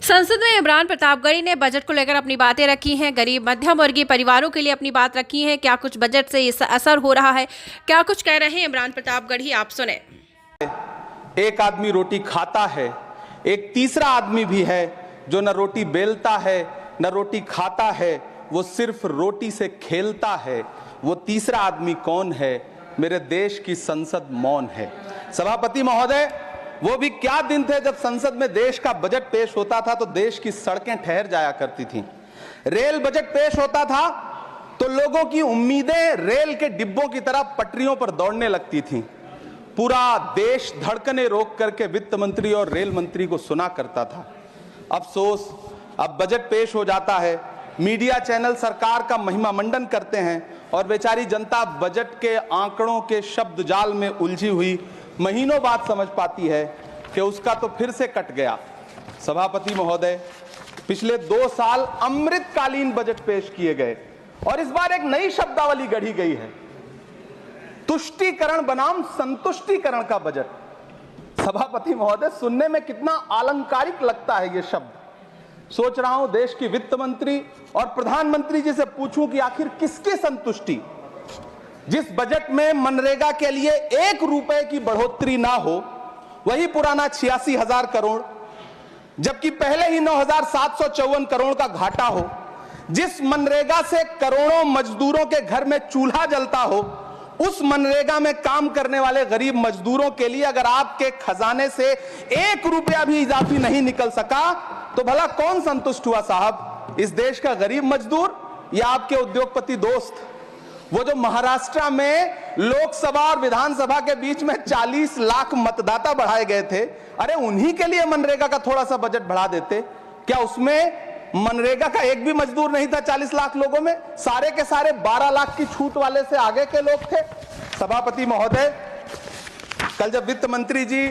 संसद में इमरान प्रतापगढ़ी ने बजट को लेकर अपनी बातें रखी हैं। गरीब मध्यम वर्गीय परिवारों के लिए अपनी बात रखी है। क्या कुछ बजट से इसका असर हो रहा है, क्या कुछ कह रहे हैं इमरान प्रतापगढ़ी, आप सुने। एक आदमी रोटी खाता है, एक तीसरा आदमी भी है जो न रोटी बेलता है न रोटी खाता है, वो सिर्फ रोटी से खेलता है। वो तीसरा आदमी कौन है? मेरे देश की संसद मौन है। सभापति महोदय, वो भी क्या दिन थे जब संसद में देश का बजट पेश होता था तो देश की सड़कें ठहर जाया करती थीं। रेल बजट पेश होता था तो लोगों की उम्मीदें रेल के डिब्बों की तरह पटरियों पर दौड़ने लगती थीं। पूरा देश धड़कने रोक करके वित्त मंत्री और रेल मंत्री को सुना करता था। अफसोस, अब बजट पेश हो जाता है, मीडिया चैनल सरकार का महिमा मंडन करते हैं और बेचारी जनता बजट के आंकड़ों के शब्द जाल में उलझी हुई महीनों बाद समझ पाती है कि उसका तो फिर से कट गया। सभापति महोदय, पिछले 2 साल अमृतकालीन बजट पेश किए गए और इस बार एक नई शब्दावली गढ़ी गई है, तुष्टीकरण बनाम संतुष्टीकरण का बजट। सभापति महोदय, सुनने में कितना अलंकारिक लगता है ये शब्द। सोच रहा हूं देश की वित्त मंत्री और प्रधानमंत्री जी से पूछूं कि आखिर किसकी संतुष्टि? जिस बजट में मनरेगा के लिए 1 रुपए की बढ़ोतरी ना हो, वही पुराना 86,000 करोड़, जबकि पहले ही 9,754 करोड़ का घाटा हो, जिस मनरेगा से करोड़ों मजदूरों के घर में चूल्हा जलता हो, उस मनरेगा में काम करने वाले गरीब मजदूरों के लिए अगर आपके खजाने से 1 रुपया भी इजाफी नहीं निकल सका तो भला कौन संतुष्ट हुआ साहब? इस देश का गरीब मजदूर या आपके उद्योगपति दोस्त? वो जो महाराष्ट्र में लोकसभा और विधानसभा के बीच में 40 लाख मतदाता बढ़ाए गए थे, अरे उन्हीं के लिए मनरेगा का थोड़ा सा बजट बढ़ा देते। क्या उसमें मनरेगा का एक भी मजदूर नहीं था 40 लाख लोगों में? सारे के सारे 12 लाख की छूट वाले से आगे के लोग थे। सभापति महोदय, कल जब वित्त मंत्री जी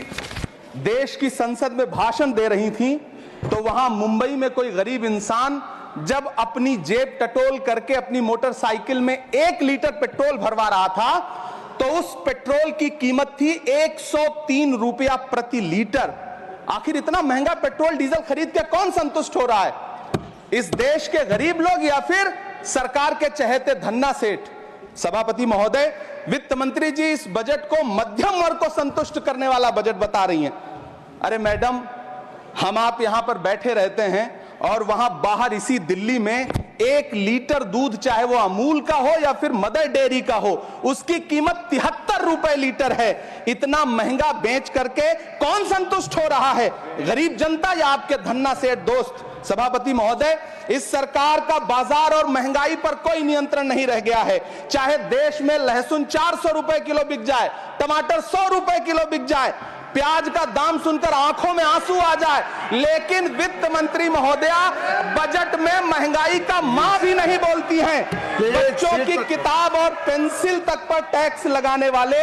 देश की संसद में भाषण दे रही थी तो वहां मुंबई में कोई गरीब इंसान जब अपनी जेब टटोल करके अपनी मोटरसाइकिल में 1 लीटर पेट्रोल भरवा रहा था तो उस पेट्रोल की कीमत थी 103 रुपया प्रति लीटर। आखिर इतना महंगा पेट्रोल डीजल खरीद के कौन संतुष्ट हो रहा है? इस देश के गरीब लोग या फिर सरकार के चहेते धन्ना सेठ? सभापति महोदय, वित्त मंत्री जी इस बजट को मध्यम वर्ग को संतुष्ट करने वाला बजट बता रही हैं। अरे मैडम, हम आप यहां पर बैठे रहते हैं और वहां बाहर इसी दिल्ली में 1 लीटर दूध, चाहे वो अमूल का हो या फिर मदर डेयरी का हो, उसकी कीमत 73 रुपए लीटर है। इतना महंगा बेच करके कौन संतुष्ट हो रहा है? गरीब जनता या आपके धन्ना सेठ दोस्त? सभापति महोदय, इस सरकार का बाजार और महंगाई पर कोई नियंत्रण नहीं रह गया है। चाहे देश में लहसुन 400 रुपए किलो बिक जाए, टमाटर 100 रुपए किलो बिक जाए, प्याज का दाम सुनकर आंखों में आंसू आ जाए, लेकिन वित्त मंत्री महोदया बजट में महंगाई का मां भी नहीं बोलती हैं। बच्चों की किताब और पेंसिल तक पर टैक्स लगाने वाले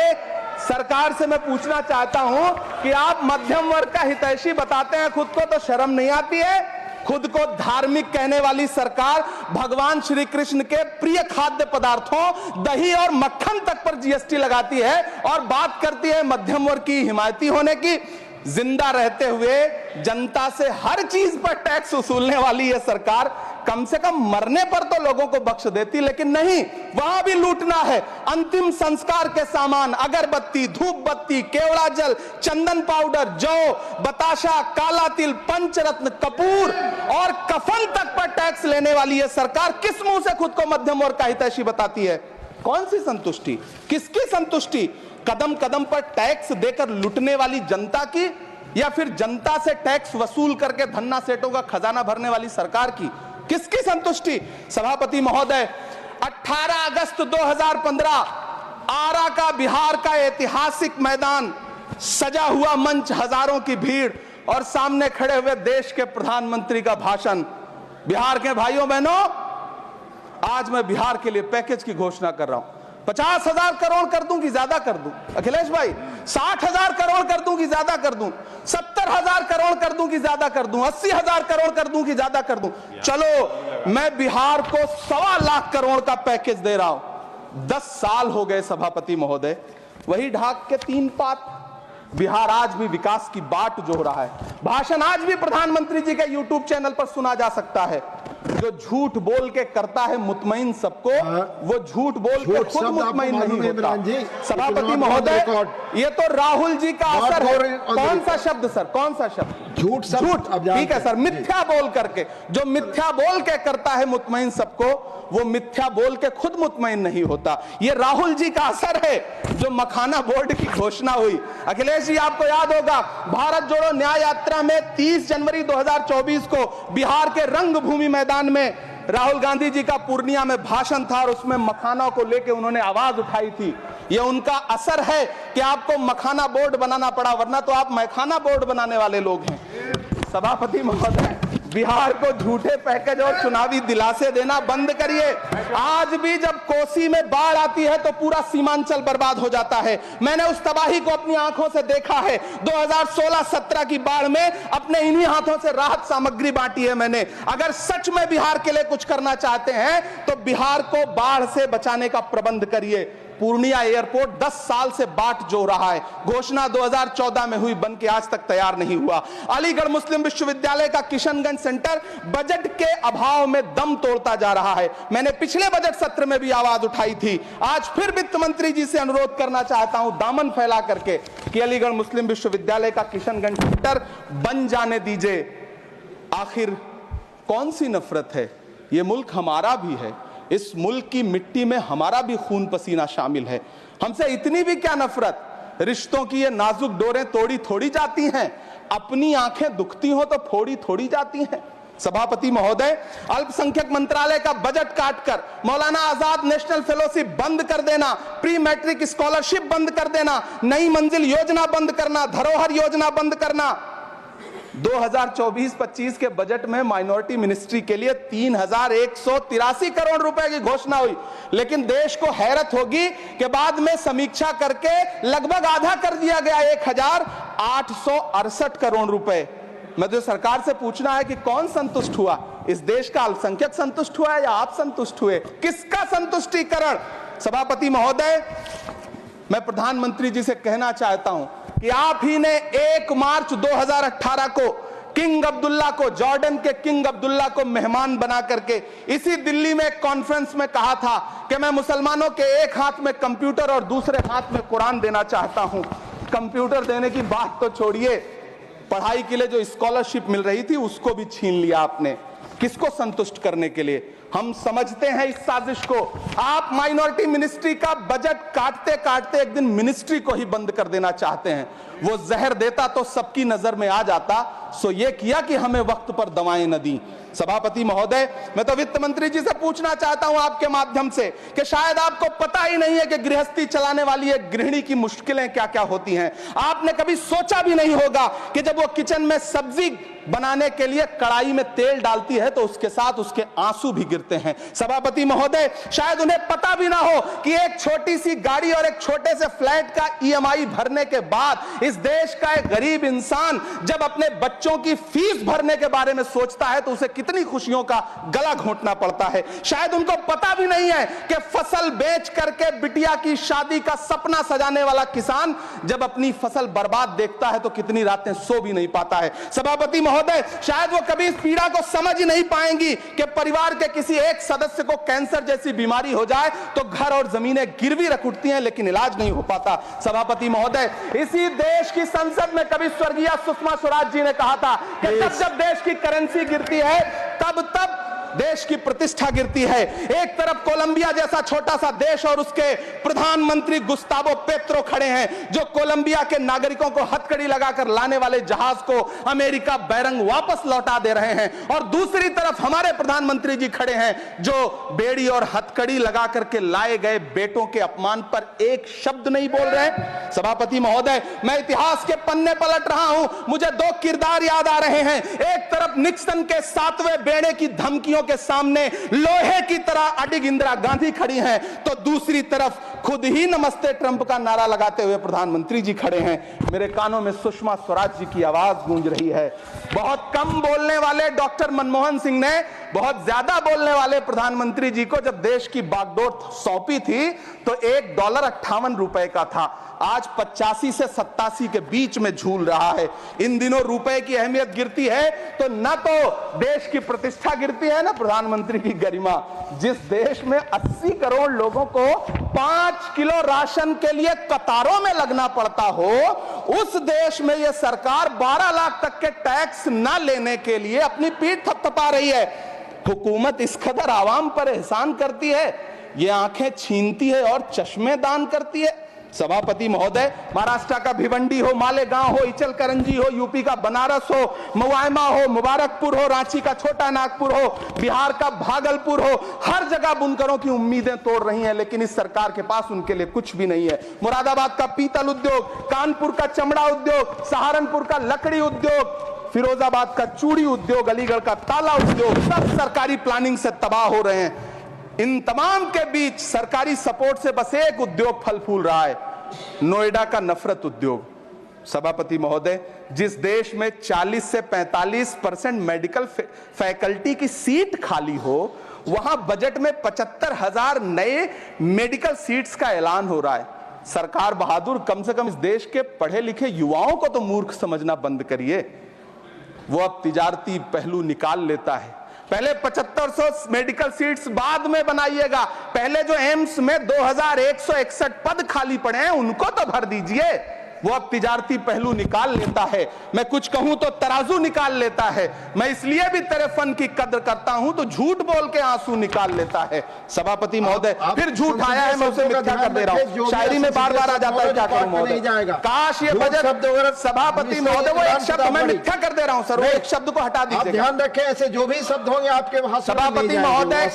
सरकार से मैं पूछना चाहता हूं कि आप मध्यम वर्ग का हितैषी बताते हैं खुद को, तो शर्म नहीं आती है? खुद को धार्मिक कहने वाली सरकार भगवान श्री कृष्ण के प्रिय खाद्य पदार्थों दही और मक्खन तक पर जीएसटी लगाती है और बात करती है मध्यम वर्ग की हिमायती होने की। जिंदा रहते हुए जनता से हर चीज पर टैक्स वसूलने वाली यह सरकार कम से कम मरने पर तो लोगों को बख्श देती, लेकिन नहीं, वहां भी लूटना है। अंतिम संस्कार के सामान, अगरबत्ती, धूप बत्ती, केवड़ा जल, चंदन पाउडर, जौ, बताशा, काला तिल, पंचरत्न, कपूर और कफन तक पर टैक्स लेने वाली यह सरकार किस मुंह से खुद को मध्यम वर्ग का हितैषी बताती है? कौन सी संतुष्टि? किसकी संतुष्टि? कदम कदम पर टैक्स देकर लुटने वाली जनता की या फिर जनता से टैक्स वसूल करके धन्ना सेठों का खजाना भरने वाली सरकार की? किसकी संतुष्टि? सभापति महोदय, 18 अगस्त 2015 आरा का बिहार का ऐतिहासिक मैदान, सजा हुआ मंच, हजारों की भीड़ और सामने खड़े हुए देश के प्रधानमंत्री का भाषण। बिहार के भाइयों बहनों, आज मैं बिहार के लिए पैकेज की घोषणा कर रहा हूं। 50,000 करोड़ कर दूं कि ज्यादा कर दूं? अखिलेश भाई, 60,000 करोड़ कर दूं कि ज्यादा कर दूं? 70,000 करोड़ कर दूं कि ज्यादा कर दूं? 80,000 करोड़ कर दूं कि ज्यादा कर दूं? चलो, मैं बिहार को 1.25 लाख करोड़ का पैकेज दे रहा हूं। 10 साल हो गए सभापति महोदय, वही ढाक के 3 पात, बिहार आज भी विकास की बाट जो रहा है। भाषण आज भी प्रधानमंत्री जी के यूट्यूब चैनल पर सुना जा सकता है। जो झूठ बोल के करता है मुतमईन सबको, वो झूठ बोल के खुद मुतमईन नहीं होता। सभापति महोदय, ये तो राहुल जी का असर है। कौन सा शब्द सर, कौन सा शब्द? झूठ। ठीक है सर, मिथ्या बोल करके, जो मिथ्या बोल के करता है मुतमईन सबको, वो मिथ्या बोल के खुद मुतमईन नहीं होता। ये राहुल जी का असर है। जो मखाना बोर्ड की घोषणा हुई, अखिलेश जी आपको याद होगा, भारत जोड़ो न्याय यात्रा में 30 जनवरी 2024 को बिहार के रंगभूमि मैदान में राहुल गांधी जी का पूर्णिया में भाषण था और उसमें मखाना को लेकर उन्होंने आवाज उठाई थी। ये उनका असर है कि आपको मखाना बोर्ड बनाना पड़ा, वरना तो आप मैखाना बोर्ड बनाने वाले लोग हैं। सभापति महोदय, बिहार को झूठे पैकेज और चुनावी दिलासे देना बंद करिए। आज भी जब कोसी में बाढ़ आती है तो पूरा सीमांचल बर्बाद हो जाता है। मैंने उस तबाही को अपनी आंखों से देखा है। 2016-17 की बाढ़ में अपने इन्हीं हाथों से राहत सामग्री बांटी है मैंने। अगर सच में बिहार के लिए कुछ करना चाहते हैं तो बिहार को बाढ़ से बचाने का प्रबंध करिए। पूर्णिया एयरपोर्ट 10 साल से बाट जो रहा है, घोषणा 2014 में हुई, बन के आज तक तैयार नहीं हुआ। अलीगढ़ मुस्लिम विश्वविद्यालय का किशनगंज सेंटर बजट के अभाव में दम तोड़ता जा रहा है। मैंने पिछले बजट सत्र में भी आवाज उठाई थी। आज फिर वित्त मंत्री जी से अनुरोध करना चाहता हूं, दामन फैला करके, कि अलीगढ़ मुस्लिम विश्वविद्यालय का किशनगंज सेंटर बन जाने दीजिए। आखिर कौन सी नफरत है? यह मुल्क हमारा भी है। इस मुल्क की मिट्टी में हमारा भी खून पसीना शामिल है। हमसे इतनी भी क्या नफरत? रिश्तों की ये नाजुक डोरें तोड़ी थोड़ी जाती हैं। अपनी आंखें दुखती हो तो फोड़ी थोड़ी जाती हैं। सभापति महोदय, अल्पसंख्यक मंत्रालय का बजट काटकर मौलाना आजाद नेशनल फेलोशिप बंद कर देना, प्री मैट्रिक स्कॉलरशिप बंद कर देना, नई मंजिल योजना बंद करना, धरोहर योजना बंद करना। 2024-25 के बजट में माइनॉरिटी मिनिस्ट्री के लिए 3183 करोड़ रुपए की घोषणा हुई, लेकिन देश को हैरत होगी कि बाद में समीक्षा करके लगभग आधा कर दिया गया, 1868 करोड़ रुपए। मैं तो सरकार से पूछना है कि कौन संतुष्ट हुआ? इस देश का अल्पसंख्यक संतुष्ट हुआ या आप संतुष्ट हुए? किसका संतुष्टिकरण? सभापति महोदय, मैं प्रधानमंत्री जी से कहना चाहता हूं कि आप ही ने 1 मार्च 2018 को किंग अब्दुल्ला को, जॉर्डन के किंग अब्दुल्ला को मेहमान बना करके इसी दिल्ली में एक कॉन्फ्रेंस में कहा था कि मैं मुसलमानों के एक हाथ में कंप्यूटर और दूसरे हाथ में कुरान देना चाहता हूं। कंप्यूटर देने की बात तो छोड़िए, पढ़ाई के लिए जो स्कॉलरशिप मिल रही थी उसको भी छीन लिया आपने। किसको संतुष्ट करने के लिए? हम समझते हैं इस साजिश को। आप माइनॉरिटी मिनिस्ट्री का बजट काटते काटते एक दिन मिनिस्ट्री को ही बंद कर देना चाहते हैं। वो जहर देता तो सबकी नजर में आ जाता, सो ये किया कि हमें वक्त पर दवाएं न दी। सभापति महोदय, मैं तो वित्त मंत्री जी से पूछना चाहता हूं आपके माध्यम से कि शायद आपको पता ही नहीं है कि गृहस्थी चलाने वाली एक गृहिणी की मुश्किलें क्या क्या होती हैं। आपने कभी सोचा भी नहीं होगा कि जब वो किचन में सब्जी बनाने के लिए कढ़ाई में तेल डालती है तो उसके साथ उसके आंसू भी गिरते हैं। सभापति महोदय, शायद उन्हें पता भी ना हो कि एक छोटी सी गाड़ी और एक छोटे से फ्लैट का EMI भरने के बाद इस देश का एक गरीब इंसान जब अपने बच्चों की फीस भरने के बारे में सोचता है तो उसे कितनी खुशियों का गला घोंटना पड़ता है। शायद उनको पता भी नहीं है कि फसल बेच करके बिटिया की शादी का सपना सजाने वाला किसान जब अपनी फसल बर्बाद देखता है तो कितनी रातें सो भी नहीं पाता है। सभापति महोदय, शायद वो कभी इस पीड़ा को समझ ही नहीं पाएंगी कि परिवार के किसी एक सदस्य को कैंसर जैसी बीमारी हो जाए तो घर और जमीनें गिरवी रख उठती हैं लेकिन इलाज नहीं हो पाता। सभापति महोदय, इसी देश की संसद में कभी स्वर्गीय सुषमा स्वराज जी ने कहा था कि जब देश की करेंसी गिरती है तब देश की प्रतिष्ठा गिरती है। एक तरफ कोलंबिया जैसा छोटा सा देश और उसके प्रधानमंत्री गुस्तावो पेत्रो खड़े हैं जो कोलंबिया के नागरिकों को हथकड़ी लगाकर लाने वाले जहाज को अमेरिका बैरंग वापस लौटा दे रहे हैं, और दूसरी तरफ हमारे प्रधानमंत्री जी खड़े हैं जो बेड़ी और हथकड़ी लगा करके लाए गए बेटों के अपमान पर एक शब्द नहीं बोल रहे। सभापति महोदय, मैं इतिहास के पन्ने पलट रहा हूं, मुझे 2 किरदार याद आ रहे हैं। एक तरफ निक्सन के 7वें बेड़े की धमकियों के सामने लोहे की तरह अडिग इंदिरा गांधी खड़ी हैं, तो दूसरी तरफ खुद ही नमस्ते ट्रंप का नारा लगाते हुए प्रधानमंत्री जी खड़े हैं। मेरे कानों में सुषमा स्वराज जी की आवाज गूंज रही है। बहुत कम बोलने वाले डॉक्टर मनमोहन सिंह ने बहुत ज्यादा बोलने वाले प्रधानमंत्री जी को जब देश की बागडोर सौंपी थी तो $1.58 का था, आज 85 से 87 के बीच में झूल रहा है। इन दिनों रुपए की अहमियत गिरती है तो न तो देश की प्रतिष्ठा गिरती है, ना प्रधानमंत्री की गरिमा। जिस देश में 80 करोड़ लोगों को 5 किलो राशन के लिए कतारों में लगना पड़ता हो, उस देश में यह सरकार 12 लाख तक के टैक्स न लेने के लिए अपनी पीठ थपथपा रही है। हुकूमत इस कदर आवाम पर एहसान करती है, ये आंखें छीनती है और चश्मे दान करती है। सभापति महोदय, महाराष्ट्र का भिवंडी हो, मालेगांव हो, इचल करंजी हो, यूपी का बनारस हो, मुआयमा हो, मुबारकपुर हो, रांची का छोटा नागपुर हो, बिहार का भागलपुर हो, हर जगह बुनकरों की उम्मीदें तोड़ रही हैं, लेकिन इस सरकार के पास उनके लिए कुछ भी नहीं है। मुरादाबाद का पीतल उद्योग, कानपुर का चमड़ा उद्योग, सहारनपुर का लकड़ी उद्योग, फिरोजाबाद का चूड़ी उद्योग, अलीगढ़ का ताला उद्योग, सब सरकारी प्लानिंग से तबाह हो रहे हैं। इन तमाम के बीच सरकारी सपोर्ट से बस एक उद्योग फल फूल रहा है, नोएडा का नफरत उद्योग। सभापति महोदय, जिस देश में 40 से 45% मेडिकल फैकल्टी की सीट खाली हो, वहां बजट में 75,000 नए मेडिकल सीट्स का ऐलान हो रहा है। सरकार बहादुर, कम से कम इस देश के पढ़े लिखे युवाओं को तो मूर्ख समझना बंद करिए। वो अब तिजारती पहलू निकाल लेता है। पहले 7500 मेडिकल सीट्स बाद में बनाइएगा, पहले जो एम्स में 2161 पद खाली पड़े हैं उनको तो भर दीजिए। वो अब तिजारती पहलू निकाल लेता है। मैं कुछ कहूं तो तराजू निकाल लेता है। मैं इसलिए भी तेरे फन की कद्र करता हूं तो झूठ बोल के आंसू निकाल लेता है। सभापति महोदय, फिर झूठ आया है, मैं उसे मिथ्या कर दे रहा हूं। शायरी में बार बार आ जाता है, क्या करूं महोदय। काश ये बजट, सभापति महोदय, वो एक शब्द मैं मिथ्या कर दे रहा हूं सर, वो एक शब्द को हटा दीजिए। ध्यान रखें, ऐसे जो भी शब्द होंगे आपके भाषण में सभापति महोदय,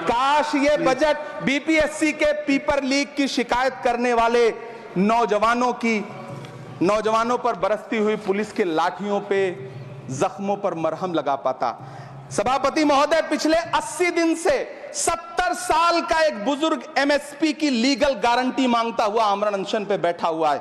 काश ये बजट बीपीएससी के पेपर लीक की शिकायत करने वाले नौजवानों पर बरसती हुई पुलिस के लाठियों पे, जख्मों पर मरहम लगा पाता। सभापति महोदय, पिछले 80 दिन से 70 साल का एक बुजुर्ग एमएसपी की लीगल गारंटी मांगता हुआ आमरण अनशन पे बैठा हुआ है।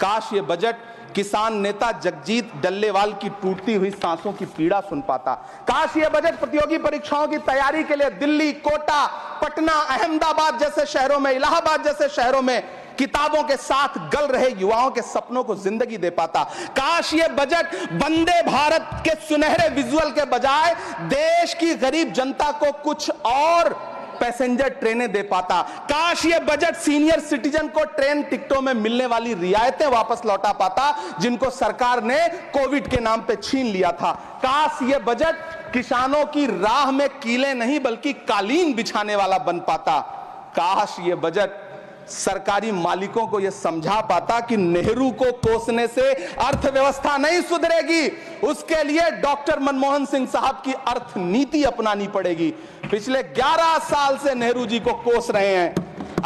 काश ये बजट किसान नेता जगजीत डल्लेवाल की टूटती हुई सांसों की पीड़ा सुन पाता। काश ये बजट प्रतियोगी परीक्षाओं की तैयारी के लिए दिल्ली, कोटा, पटना, अहमदाबाद जैसे शहरों में, इलाहाबाद जैसे शहरों में किताबों के साथ गल रहे युवाओं के सपनों को जिंदगी दे पाता। काश ये बजट वंदे भारत के सुनहरे विजुअल के बजाय देश की गरीब जनता को कुछ और पैसेंजर ट्रेनें दे पाता। काश ये बजट सीनियर सिटीजन को ट्रेन टिकटों में मिलने वाली रियायतें वापस लौटा पाता, जिनको सरकार ने कोविड के नाम पे छीन लिया था। काश ये बजट किसानों की राह में कीले नहीं बल्कि कालीन बिछाने वाला बन पाता। काश ये बजट सरकारी मालिकों को यह समझा पाता कि नेहरू को कोसने से अर्थव्यवस्था नहीं सुधरेगी, उसके लिए डॉक्टर मनमोहन सिंह साहब की अर्थ नीति अपनानी पड़ेगी। पिछले 11 साल से नेहरू जी को कोस रहे हैं,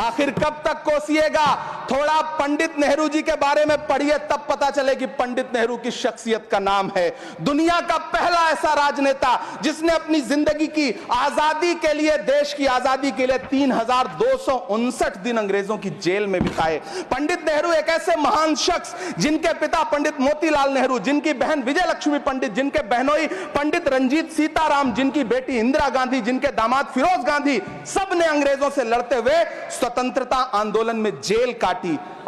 आखिर कब तक कोसिएगा? थोड़ा पंडित नेहरू जी के बारे में पढ़िए, तब पता चले कि पंडित नेहरू की शख्सियत का नाम है। दुनिया का पहला ऐसा राजनेता जिसने अपनी जिंदगी की आजादी के लिए, देश की आजादी के लिए 3259 दिन अंग्रेजों की जेल में बिताए। पंडित नेहरू एक ऐसे महान शख्स जिनके पिता पंडित मोतीलाल नेहरू, जिनकी बहन विजय लक्ष्मी पंडित, जिनके बहनोई पंडित रंजीत सीताराम, जिनकी बेटी इंदिरा गांधी, जिनके दामाद फिरोज गांधी, सब ने अंग्रेजों से लड़ते हुए स्वतंत्रता आंदोलन में जेल काटी।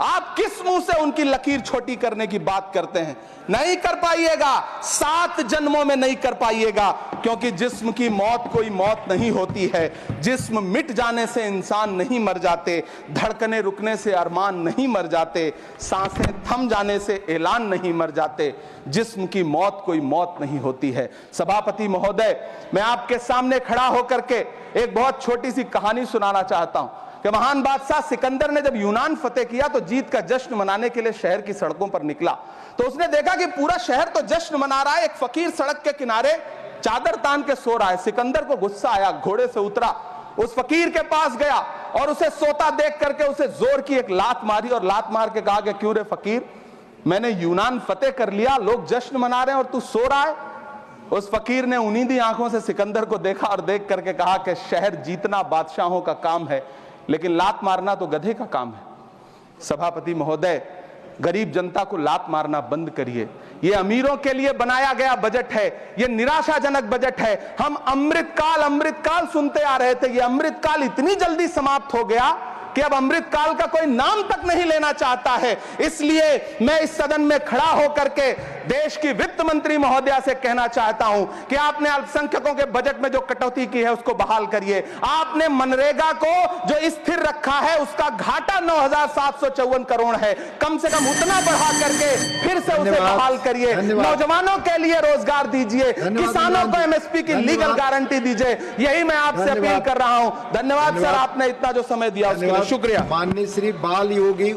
आप किस मुंह से उनकी लकीर छोटी करने की बात करते हैं? नहीं कर पाइएगा, 7 जन्मों में नहीं कर पाइएगा, क्योंकि जिस्म की मौत कोई मौत नहीं होती है। जिस्म मिट जाने से इंसान नहीं मर जाते, धड़कने रुकने से अरमान नहीं मर जाते, सांसें थम जाने से ऐलान नहीं मर जाते। जिस्म की मौत कोई मौत नहीं होती है। सभापति महोदय, मैं आपके सामने खड़ा होकर के एक बहुत छोटी सी कहानी सुनाना चाहता हूं कि महान बादशाह सिकंदर ने जब यूनान फतेह किया तो जीत का जश्न मनाने के लिए शहर की सड़कों पर निकला। तो उसने देखा कि पूरा शहर तो जश्न मना रहा है, एक फकीर सड़क के किनारे चादर तान के सो रहा है। सिकंदर को गुस्सा आया, घोड़े से उतरा, उस फकीर के पास गया और उसे सोता देख करके उसे जोर की एक लात मारी और लात मार के कहा कि क्यों रे फकीर, मैंने यूनान फतेह कर लिया, लोग जश्न मना रहे हैं और तू सो रहा है। उस फकीर ने उन्नीदी आंखों से सिकंदर को देखा और देख करके कहा कि शहर जीतना बादशाहों का काम है, लेकिन लात मारना तो गधे का काम है। सभापति महोदय, गरीब जनता को लात मारना बंद करिए। ये अमीरों के लिए बनाया गया बजट है, ये निराशाजनक बजट है। हम अमृतकाल सुनते आ रहे थे, ये अमृतकाल इतनी जल्दी समाप्त हो गया कि अब अमृतकाल का कोई नाम तक नहीं लेना चाहता है। इसलिए मैं इस सदन में खड़ा होकर के देश की वित्त मंत्री महोदया से कहना चाहता हूं कि आपने अल्पसंख्यकों के बजट में जो कटौती की है उसको बहाल करिए। आपने मनरेगा को जो स्थिर रखा है उसका घाटा 9,754 करोड़ है, कम से कम उतना बढ़ा करके फिर से उसे बहाल करिए। नौजवानों के लिए रोजगार दीजिए, किसानों को एमएसपी की लीगल गारंटी दीजिए। यही मैं आपसे अपील कर रहा हूं। धन्यवाद सर, आपने इतना जो समय दिया उसके लिए शुक्रिया। माननीय श्री बाल योगी